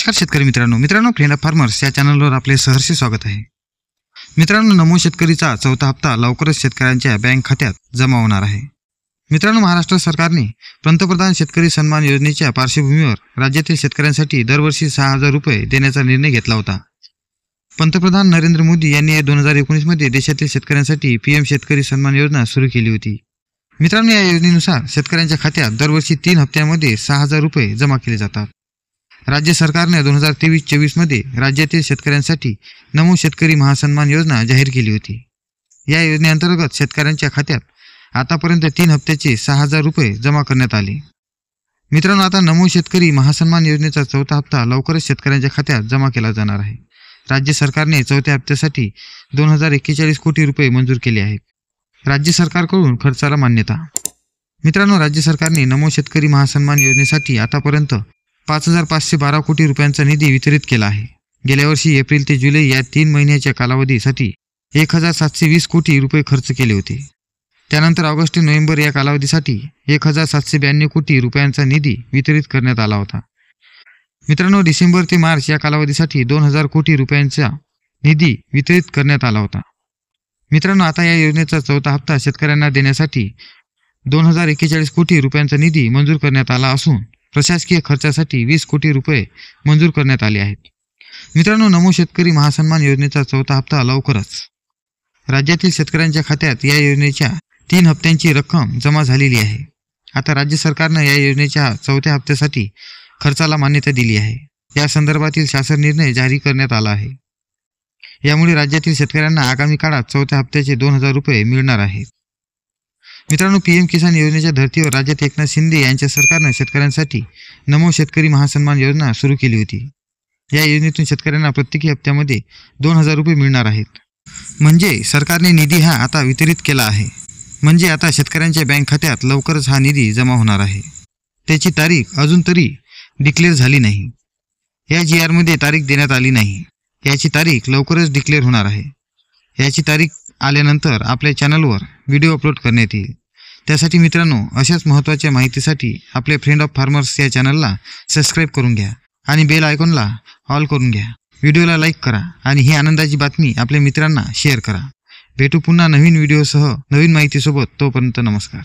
नमस्कार शेतकरी मित्रांनो फ्रेंड ऑफ फार्मर्स या चॅनलवर आपले सहर्ष स्वागत आहे। मित्रांनो, नमो शेतकरीचा चौथा हप्ता लवकरच शेतकऱ्यांच्या बँक खात्यात जमा होणार आहे। मित्रांनो, महाराष्ट्र सरकारने पंतप्रधान शेतकरी सन्मान योजनेच्या पार्श्वभूमीवर राज्यातील शेतकऱ्यांसाठी दरवर्षी 6000 रुपये देण्याचा निर्णय घेतला होता। पंतप्रधान नरेंद्र मोदी यांनी 2019 मध्ये देशातील शेतकऱ्यांसाठी पीएम शेतकरी सन्मान योजना सुरू केली होती। मित्रांनो, या योजनेनुसार शेतकऱ्यांच्या खात्यात दरवर्षी 3 हप्त्यांमध्ये 6000 रुपये जमा केले जातात। राज्य सरकारने 2023-24 मध्ये राज्यातील शेतकऱ्यांसाठी नमो शेतकरी महासन्मान योजना जाहीर केली होती। या योजनेअंतर्गत शेतकऱ्यांच्या खात्यात आतापर्यंत 3 हप्त्याचे 6000 रुपये जमा करण्यात आले। मित्रांनो, आता नमो शेतकरी महासन्मान योजनेचा चौथा हप्ता लवकरच शेतकऱ्यांच्या खात्यात जमा केला जाणार आहे। राज्य सरकारने चौथ्या हप्त्यासाठी 2041 कोटी रुपये मंजूर केले आहेत। राज्य सरकारकडून खर्चाला मान्यता। मित्रांनो, राज्य सरकारने नमो शेतकरी महासन्मान योजनेसाठी आतापर्यंत 5512 कोटी रुपयांचा निधी वितरित केला आहे। गेल्या वर्षी एप्रिल ते जुलै या 3 महिन्याच्या कालावधीसाठी 1720 कोटी रुपये खर्च केले होते। त्यानंतर ऑगस्ट ते नोव्हेंबर या कालावधीसाठी 1792 कोटी रुपयांचा निधी वितरित करण्यात आला होता। मित्रांनो, डिसेंबर ते मार्च या कालावधीसाठी 2000 कोटी रुपयांचा निधी वितरित करण्यात आला होता। मित्रांनो, आता या योजनेचा चौथा हप्ता शेतकऱ्यांना देण्यासाठी 2041 कोटी रुपयांचा निधी मंजूर करण्यात आला असून प्रशासकीय खर्चासाठी 20 कोटी रुपये मंजूर करण्यात आले आहेत। मित्रांनो, नमो शेतकरी महासन्मान योजनेचा चौथा हप्ता लवकरच राज्यातील शेतकऱ्यांच्या खात्यात या योजनेच्या 3 हप्त्यांची रक्कम जमा झालेली आहे। आता राज्य सरकारनं या योजनेच्या चौथ्या हप्त्यासाठी खर्चाला मान्यता दिली आहे। या संदर्भातील शासन निर्णय जारी करण्यात आला आहे। यामुळे राज्यातील शेतकऱ्यांना आगामी काळात चौथ्या हप्त्याचे 2000 रुपये मिळणार आहेत। मित्रांनो, पीएम किसान योजनेच्या धर्तीवर राज्यात एकनाथ शिंदे यांच्या सरकारने शेतकऱ्यांसाठी नमो शेतकरी महासन्मान योजना सुरू केली होती। या योजनेतून शेतकऱ्यांना प्रत्येकी हप्त्यामध्ये 2000 रुपये मिळणार आहेत। म्हणजे सरकारने निधी हा आता वितरित केला आहे। म्हणजे आता शेतकऱ्यांच्या बँक खात्यात लवकरच हा निधी जमा होणार आहे। त्याची तारीख अजून तरी डिक्लेअर झाली नाही। या GR मध्ये तारीख देण्यात आली नाही। याची तारीख लवकरच डिक्लेअर होणार आहे। याची तारीख आल्यानंतर आपल्या चॅनलवर व्हिडिओ अपलोड करण्यात येईल। त्यासाठी मित्रांनो, अशाच महत्त्वाच्या माहितीसाठी आपल्या फ्रेंड ऑफ फार्मर्स या चॅनलला सबस्क्राईब करून घ्या आणि बेल आयकॉनला ऑल करून घ्या। व्हिडिओला लाईक करा आणि ही आनंदाची बातमी आपल्या मित्रांना शेअर करा। भेटू पुन्हा नवीन व्हिडिओसह नवीन माहितीसोबत। तोपर्यंत नमस्कार।